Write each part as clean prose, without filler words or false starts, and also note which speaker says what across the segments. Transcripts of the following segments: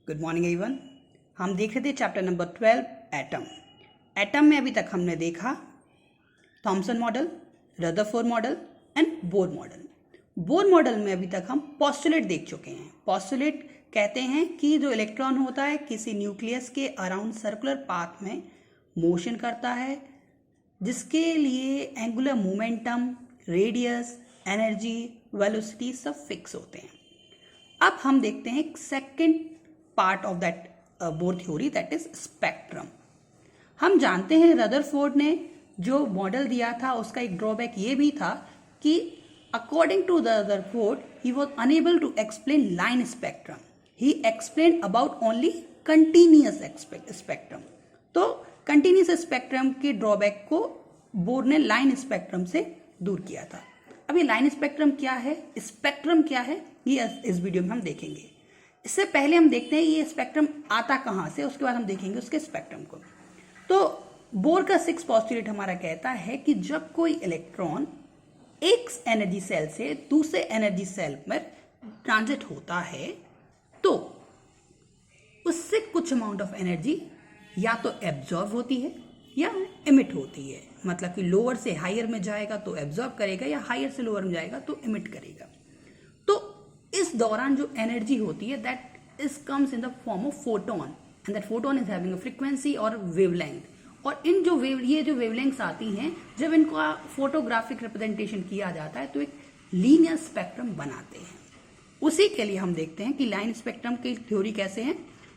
Speaker 1: Good morning everyone. हम देख रहे थे चैप्टर नंबर 12 एटम। एटम में अभी तक हमने देखा Thompson model, Rutherford model and Bohr model. Bohr model में अभी तक हम पोस्टुलेट देख चुके हैं। पोस्टुलेट कहते हैं कि जो इलेक्ट्रॉन होता है किसी न्यूक्लियस के अराउंड सर्कुलर पाथ में मोशन करता है, जिसके लिए angular momentum, radius, energy, velocity सब फिक्स होते हैं। अब हम देखते हैं second part of that bore theory, that is spectrum. हम जानते हैं रदरफोर्ड ने जो मॉडल दिया था उसका एक ड्रॉबैक ये भी था कि according to Rutherford he was unable to explain line spectrum. He explain about only continuous spectrum. तो कंटिन्यूअस स्पेक्ट्रम के ड्रॉबैक को बोर ने लाइन स्पेक्ट्रम से दूर किया था। अब ये लाइन स्पेक्ट्रम क्या है, स्पेक्ट्रम क्या है, ये इस वीडियो में हम देखेंगे। इससे पहले हम देखते हैं ये स्पेक्ट्रम आता कहाँ से, उसके बाद हम देखेंगे उसके स्पेक्ट्रम को। तो बोर का 6th पोस्टुलेट हमारा कहता है कि जब कोई इलेक्ट्रॉन एक एनर्जी सेल से दूसरे एनर्जी सेल में ट्रांजिट होता है तो उससे कुछ अमाउंट ऑफ एनर्जी या तो एब्जॉर्ब होती है या इमिट होती है। मतलब कि लोअर से हायर में जाएगा तो एब्जॉर्ब करेगा या हायर से लोअर में जाएगा तो इमिट करेगा। तो इस दौरान जो एनर्जी होती है that is comes in the form of photon, and that photon is having a frequency और वेवलेंथ। और इन जो वेवलेंथ्स आती हैं, जब इनका फोटोग्राफिक रिप्रेजेंटेशन किया जाता है तो एक लीनियर स्पेक्ट्रम बनाते हैं। उसी के लिए हम देखते हैं कि लाइन स्पेक्ट्रम की थ्योरी कैसे है।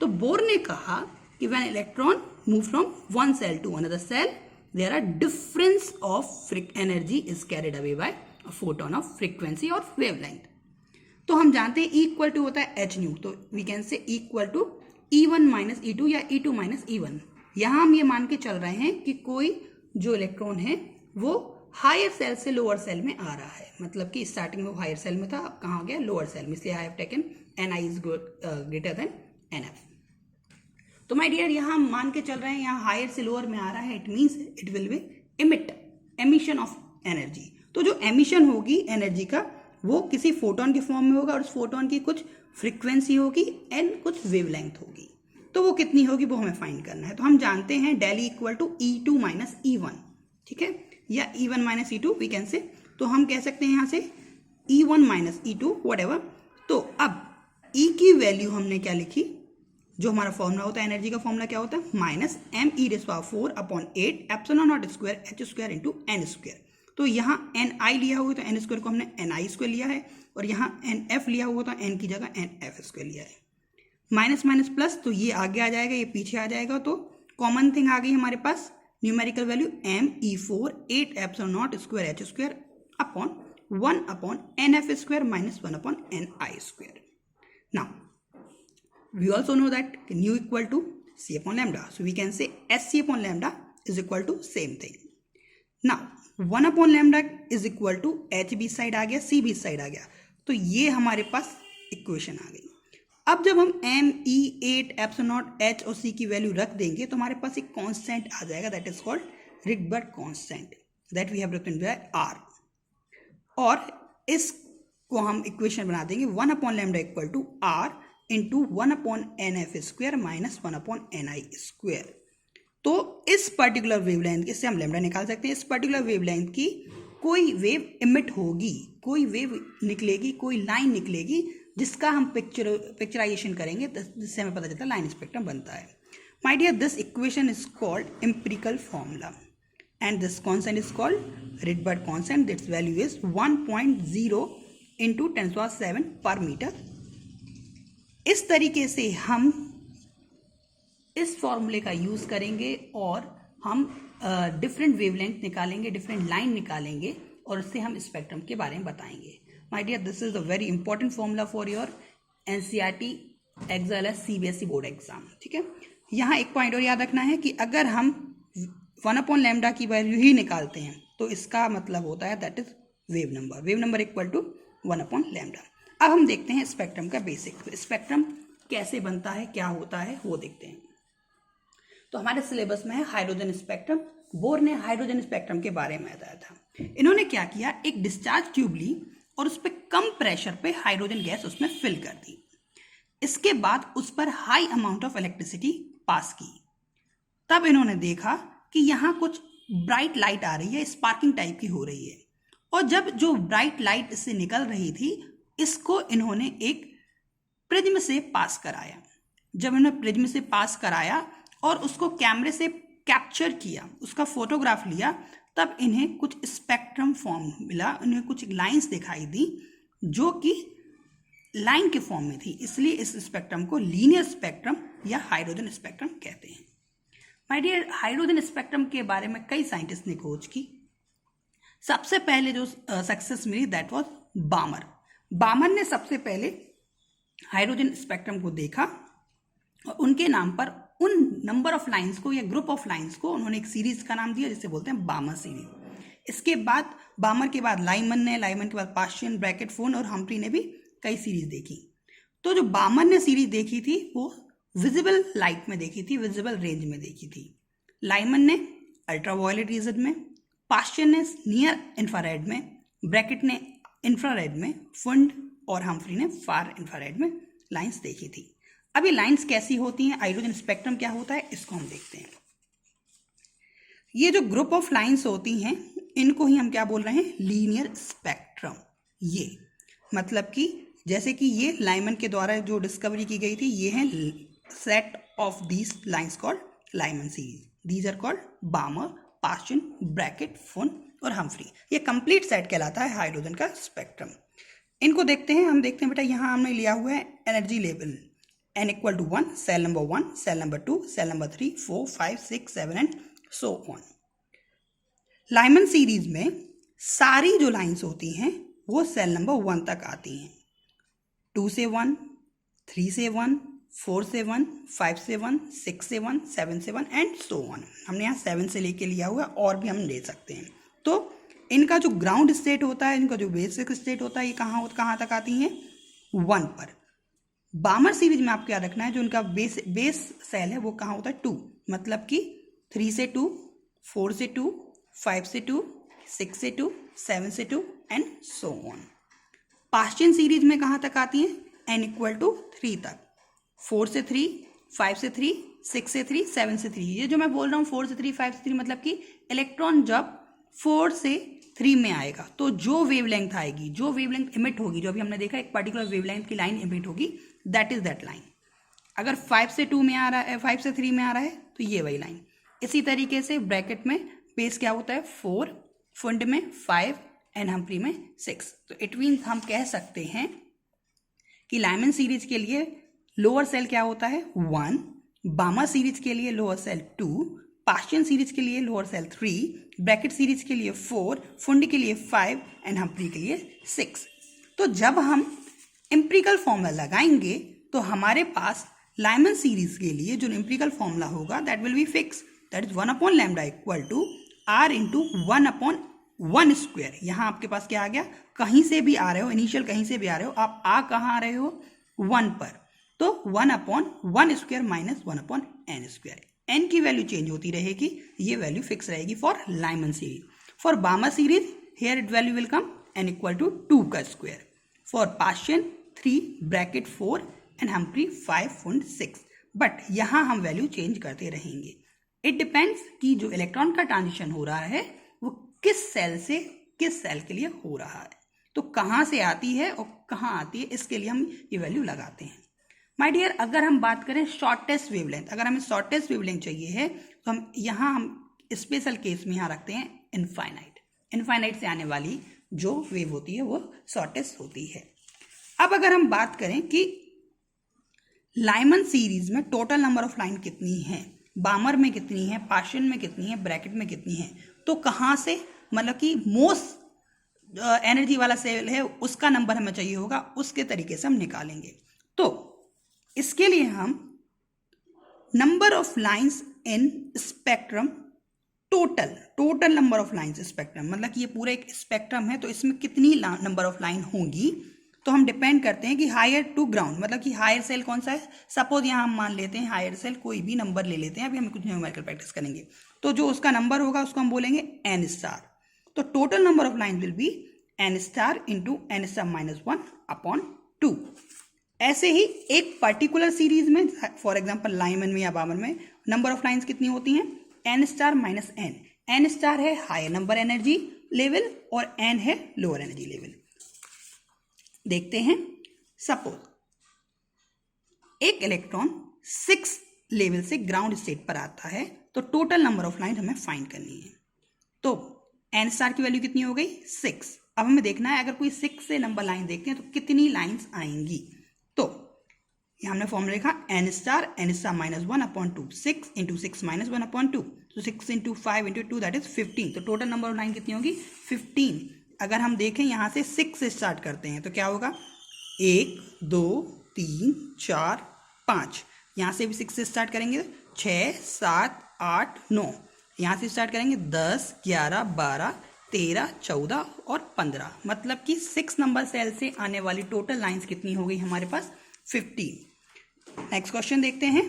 Speaker 1: तो बोर ने कहा कि when electron move from one cell to another cell, there are difference of energy is carried away by a photon of frequency और वेवलेंथ। तो हम जानते हैं इक्वल टू होता है एच न्यू, तो we can say equal to E1 minus E2 या E2 minus E1। यहां हम ये मान के चल रहे हैं कि कोई जो इलेक्ट्रॉन है वो हायर सेल से लोअर सेल में आ रहा है। मतलब कि स्टार्टिंग में वो हायर सेल में था, अब कहाँ गया, लोअर सेल में, इसलिए I have taken Ni is greater than Nf। तो माय डियर यहाँ हम मान के चल रहे हैं यहाँ हायर से लोअर में आ रहा है, it means it will be emission of energy. तो जो एमिशन होगी एनर्जी का वो किसी फोटोन के फॉर्म में होगा और उस फोटोन की कुछ फ्रीक्वेंसी होगी एंड कुछ वेवलेंथ होगी। तो वो कितनी होगी वो हमें फाइंड करना है। तो हम जानते हैं del equal to E2 minus E1, ठीक है, या E1 minus E2 we can से। तो हम कह सकते हैं यहाँ से E1 माइनस E2 व्हाटएवर। तो अब E की वैल्यू हमने क्या लिखी, जो हमारा फॉर्मूला होता है एनर्जी का फॉर्मूला क्या होता है, minus me⁴/8 epsilon naught square h square into n square. तो यहाँ Ni लिया हुआ तो n स्क्वायर को हमने Ni स्क्वायर लिया है, और यहाँ Nf लिया हुआ तो n की जगह Nf स्क्वायर लिया है। माइनस माइनस प्लस, तो ये आगे आ जाएगा, ये पीछे आ जाएगा, तो कॉमन थिंग आ गई हमारे पास numerical value me⁴8 epsilon naught square h square upon 1 upon Nf square minus 1 upon Ni square. Now we also know that nu equal to c upon lambda, so we can say sc upon lambda is equal to same thing. Now 1 upon lambda is equal to h बीच side आ गया, c बीच side आ गया, तो ये हमारे पास equation आ गई। अब जब हम me⁴ एप्सिलॉन नॉट h और c की वैल्यू रख देंगे तो हमारे पास एक कांस्टेंट आ जाएगा, that is called Rydberg constant, that we have written by r। और इसको हम इक्वेशन बना देंगे 1 upon lambda equal to r into 1 upon Nf square minus 1 upon Ni square. तो इस पर्टिकुलर वेवलेंथ, इससे हम लैम्डा निकाल सकते हैं, इस पर्टिकुलर वेवलेंथ की कोई वेव इमिट होगी, कोई वेव निकलेगी, कोई लाइन निकलेगी, जिसका हम पिक्चराइजेशन करेंगे जिससे हमें पता चलता है लाइन स्पेक्ट्रम बनता है। My dear, this equation is called empirical formula and this constant is called Rydberg constant, its value is 1.0 into 10⁷ per metre. इस तरीके से हम इस फॉर्मूले का यूज करेंगे और हम डिफरेंट वेवलेंथ निकालेंगे, डिफरेंट लाइन निकालेंगे, और उससे हम स्पेक्ट्रम के बारे में बताएंगे। My dear, this is a very important formula for your NCERT as well as CBSE board exam, ठीक है। यहाँ एक पॉइंट और याद रखना है कि अगर हम 1 अपॉन लैम्डा की वैल्यू ही निकालते हैं तो इसका मतलब होता है that is wave number equal to 1 upon lambda. अब हम देखते हैं स्पेक्ट्रम का बेसिक, स्पेक्ट्रम कैसे बनता है, क्या होता है वो देखते हैं। तो हमारे सिलेबस में है हाइड्रोजन स्पेक्ट्रम। बोर ने हाइड्रोजन स्पेक्ट्रम के बारे में बताया था। इन्होंने क्या किया, एक डिस्चार्ज ट्यूब ली और उस पर कम प्रेशर पे हाइड्रोजन गैस उसमें फिल कर दी। इसके बाद उस पर high amount of electricity pass की। तब इन्होंने देखा कि यहाँ कुछ ब्राइट लाइट आ रही है, स्पार्किंग टाइप की हो रही है। और जब जो ब्राइट लाइट इससे निकल रही थी, इसको इन्होंने एक प्रिज्म से पास कराया। जब इन्होंने प्रिज्म से पास कराया और उसको कैमरे से कैप्चर किया, उसका फोटोग्राफ लिया, तब इन्हें कुछ स्पेक्ट्रम फॉर्म मिला, इन्हें कुछ लाइंस दिखाई दी जो कि लाइन के फॉर्म में थी। इसलिए इस स्पेक्ट्रम को लीनियर स्पेक्ट्रम या हाइड्रोजन स्पेक्ट्रम कहते हैं। माय डियर, हाइड्रोजन स्पेक्ट्रम के बारे में कई साइंटिस्ट ने खोज की। सबसे पहले जो सक्सेस मिली दैट वाज बामर। बामर ने सबसे पहले हाइड्रोजन स्पेक्ट्रम को देखा और उनके नाम पर उन नंबर ऑफ लाइंस को या ग्रुप ऑफ लाइंस को उन्होंने एक सीरीज का नाम दिया जिसे बोलते हैं बामर सीरीज। इसके बाद बामर के बाद लाइमन के बाद पास्टियन, ब्रैकेट, फोन और हम्फ्री ने भी कई सीरीज देखी। तो जो बामर ने सीरीज देखी थी वो विजिबल लाइट में देखी थी, विजिबल रेंज में देखी थी। लाइमन ने अल्ट्रावायलेट रीजन में, पास्टियन ने नियर इंफ्रारेड में, ब्रैकेट ने इंफ्रारेड में, फुंड और हम्फ्री ने फार इंफ्रारेड में लाइंस देखी थी। अब ये लाइंस कैसी होती हैं, हाइड्रोजन स्पेक्ट्रम क्या होता है, इसको हम देखते हैं। ये जो ग्रुप ऑफ लाइंस होती हैं इनको ही हम क्या बोल रहे हैं, लीनियर स्पेक्ट्रम। ये मतलब कि जैसे कि ये लाइमन के द्वारा जो डिस्कवरी की गई थी, ये है set of these lines called Lyman series. These are called Balmer, Paschen, Brackett, Pfund और हम्फ्री। ये कंप्लीट सेट कहलाता है हाइड्रोजन का स्पेक्ट्रम। इनको देखते हैं, हम देखते हैं बेटा, यहाँ हमने लिया हुआ है energy level n = 1, cell number 1, cell number 2, cell number 3, 4, 5, 6, 7 and so on. Lyman series में सारी जो लाइंस होती हैं वो सेल नंबर 1 तक आती हैं। 2 से 1, 3 से 1, 4 से 1, 5 से 1, 6 से 1, 7 से 1 एंड सो ऑन। हमने यहाँ 7 से लेके लिया हुआ है, और भी हम ले सकते हैं। तो इनका जो ग्राउंड स्टेट होता है, इनका जो बेसिक स्टेट होता है, ये कहाँ तक आती हैं, 1 पर। बामर सीरीज में आपको याद रखना है जो उनका बेस सेल है वो कहाँ होता है, 2, मतलब कि 3 से 2, 4 से 2, 5 से 2, 6 से 2, 7 से 2 एंड सो ऑन। पास्टियन सीरीज में कहाँ तक आती हैं, n = 3 तक, 4 से 3, 5 से 3, 6 से 3, 7 से 3। ये जो मैं बोल रहा हूँ 4 से 3, 5 से 3 मतलब कि इलेक्ट्रॉन जब 4 से 3 में आएगा तो जो वेवलेंथ आएगी, जो वेवलेंथ इमिट होगी, जो अभी हमने देखा एक पर्टिकुलर वेवलेंथ की लाइन इमिट होगी, दैट इज दैट लाइन। अगर 5 से 2 में आ रहा है, 5 से 3 में आ रहा है तो ये वही लाइन। इसी तरीके से ब्रैकेट में बेस क्या होता है, 4, फुंड में 5 एंड हम्फ्री में 6। तो इट मीन्स हम कह सकते हैं कि लाइमन सीरीज के लिए लोअर सेल क्या होता है, 1, बामर सीरीज के लिए लोअर सेल 2, पास्टियन सीरीज के लिए लोअर सेल 3, ब्रैकेट सीरीज के लिए 4, फुंड के लिए 5 एंड हम्फ्री के लिए 6। तो जब हम एम्पिरिकल फॉर्मूला लगाएंगे तो हमारे पास लाइमन सीरीज के लिए जो एम्पिरिकल फॉर्मूला होगा that will be fix, that is 1/λ = r × 1/1²। यहाँ आपके पास क्या आ गया, कहीं से भी आ रहे हो, इनिशियल कहीं से भी आ रहे हो, आप आ कहाँ आ रहे हो, 1 पर, तो 1/1² - 1/n²। n की वैल्यू चेंज होती रहेगी, ये वैल्यू फिक्स रहेगी for Lyman series. For Balmer series here it value will come n = 2²। For Paschen 3, Brackett 4 and Humphrey 5, Pfund 6। But यहाँ हम वैल्यू चेंज करते रहेंगे। इट डिपेंड्स कि जो इलेक्ट्रॉन का ट्रांजिशन हो रहा है वो किस सेल से किस सेल के लिए हो रहा है, तो कहाँ से आती है और कहाँ आती है, इसके लिए हम ये वैल्यू लगाते हैं। माय डियर, अगर हम बात करें शॉर्टेस्ट वेवलेंथ, अगर हमें शॉर्टेस्ट वेवलेंथ चाहिए है तो हम स्पेशल केस में यहाँ रखते हैं इनफाइनाइट से आने वाली जो वेव होती है वो शॉर्टेस्ट होती है। अब अगर हम बात करें कि लाइमन सीरीज में टोटल नंबर ऑफ लाइन कितनी है, बामर में कितनी है, पास्टियन में कितनी है, ब्रैकेट में कितनी है, तो कहाँ से, मतलब कि मोस्ट एनर्जी वाला सेल है उसका नंबर हमें चाहिए होगा, उसके तरीके से हम निकालेंगे। तो इसके लिए हम number of lines in spectrum, total number of lines spectrum, मतलब कि ये पूरा एक स्पेक्ट्रम है तो इसमें कितनी नंबर ऑफ लाइन होंगी, तो हम डिपेंड करते हैं कि हायर टू ग्राउंड, मतलब कि हायर सेल कौन सा है। सपोज यहाँ हम मान लेते हैं हायर सेल, कोई भी नंबर ले लेते हैं, अभी हम कुछ न्यूमेरिकल प्रैक्टिस करेंगे, तो जो उसका नंबर होगा उसको हम बोलेंगे n*। तो total number of line will be n* × n⁻1/2। ऐसे ही एक पर्टिकुलर सीरीज में, फॉर एग्जांपल लाइमन में या बामर में, नंबर ऑफ लाइंस कितनी होती हैं? n star minus n। n star है हायर नंबर एनर्जी लेवल और n है लोअर एनर्जी लेवल। देखते हैं, सपोज एक इलेक्ट्रॉन 6 लेवल से ग्राउंड स्टेट पर आता है, तो टोटल नंबर ऑफ लाइन हमें फाइंड करनी है। तो n स्टार की वैल्यू कितनी हो गई? 6। अब हमें देखना है अगर कोई 6 से नंबर लाइन देखते हैं तो कितनी लाइंस आएंगी। तो यहाँ हमने फॉर्मूला लिखा n star minus 1/2, 6 into 6 minus 1/2, तो 6 इंटू 5 इंटू 2 दैट इज 15। तो टोटल नंबर ऑफ लाइन कितनी होगी? 15। अगर हम देखें यहाँ से 6 से स्टार्ट करते हैं तो क्या होगा? 1 2 3 4 5। यहाँ से भी 6 से स्टार्ट करेंगे, 6 7 8 9। यहाँ से स्टार्ट करेंगे 10 11 12 13 14 और 15। मतलब कि 6 नंबर सेल से आने वाली टोटल लाइंस कितनी हो गई हमारे पास? 15। नेक्स्ट क्वेश्चन देखते हैं,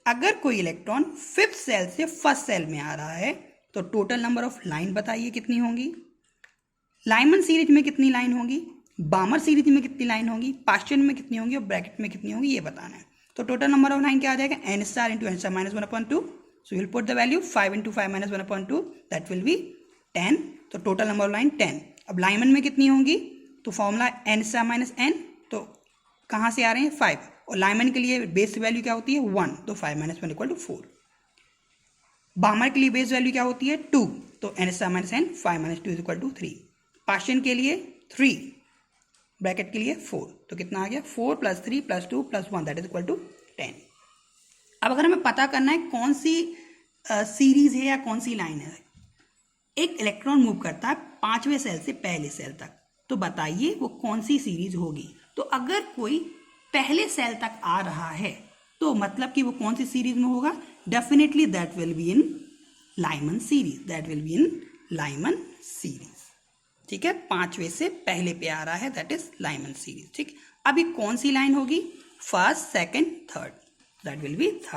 Speaker 1: अगर कोई इलेक्ट्रॉन 5th सेल से 1st सेल में आ रहा है तो टोटल नंबर ऑफ लाइन बताइए कितनी होंगी? लाइमन सीरीज में कितनी लाइन होगी, बामर सीरीज में कितनी लाइन होगी, पास्चन में कितनी होंगी और ब्रैकेट में कितनी होगी, ये बताना है। तो टोटल नंबर ऑफ लाइन क्या आ जाएगा? n star into n star minus 1/2। So will put the value 5 into 5 minus 1/2, that will B 10। तो टोटल नंबर ऑफ लाइन 10। अब लाइमन में कितनी होंगी? तो formula n star minus n, तो कहाँ से आ रहे हैं? 5। और लाइमन के लिए बेस वैल्यू क्या होती है? 1। तो 5 माइनस 1 इक्वल टू 4। बामर के लिए बेस वैल्यू क्या होती है? 2। तो n star minus n, 5 minus 2 equal to 3। Paschen के लिए 3, ब्रैकेट के लिए 4। तो कितना आ गया? 4 + 3 + 2 + 1 दैट इज इक्वल टू 10। अब अगर हमें पता करना है कौन सी सीरीज है या कौन सी लाइन है, एक इलेक्ट्रॉन मूव करता है 5वें सेल से पहले सेल तक, तो बताइए वो कौन सी सीरीज होगी। तो अगर कोई पहले सेल तक आ रहा है तो मतलब कि वो कौन सी सीरीज में होगा? Definitely that will be in Lyman series, that will be in Lyman series. ठीक है, 5वें से पहले पे आ रहा है, दैट इज लाइमन सीरीज। ठीक, अभी कौन सी लाइन होगी? 1st 2nd 3rd, that will B 3rd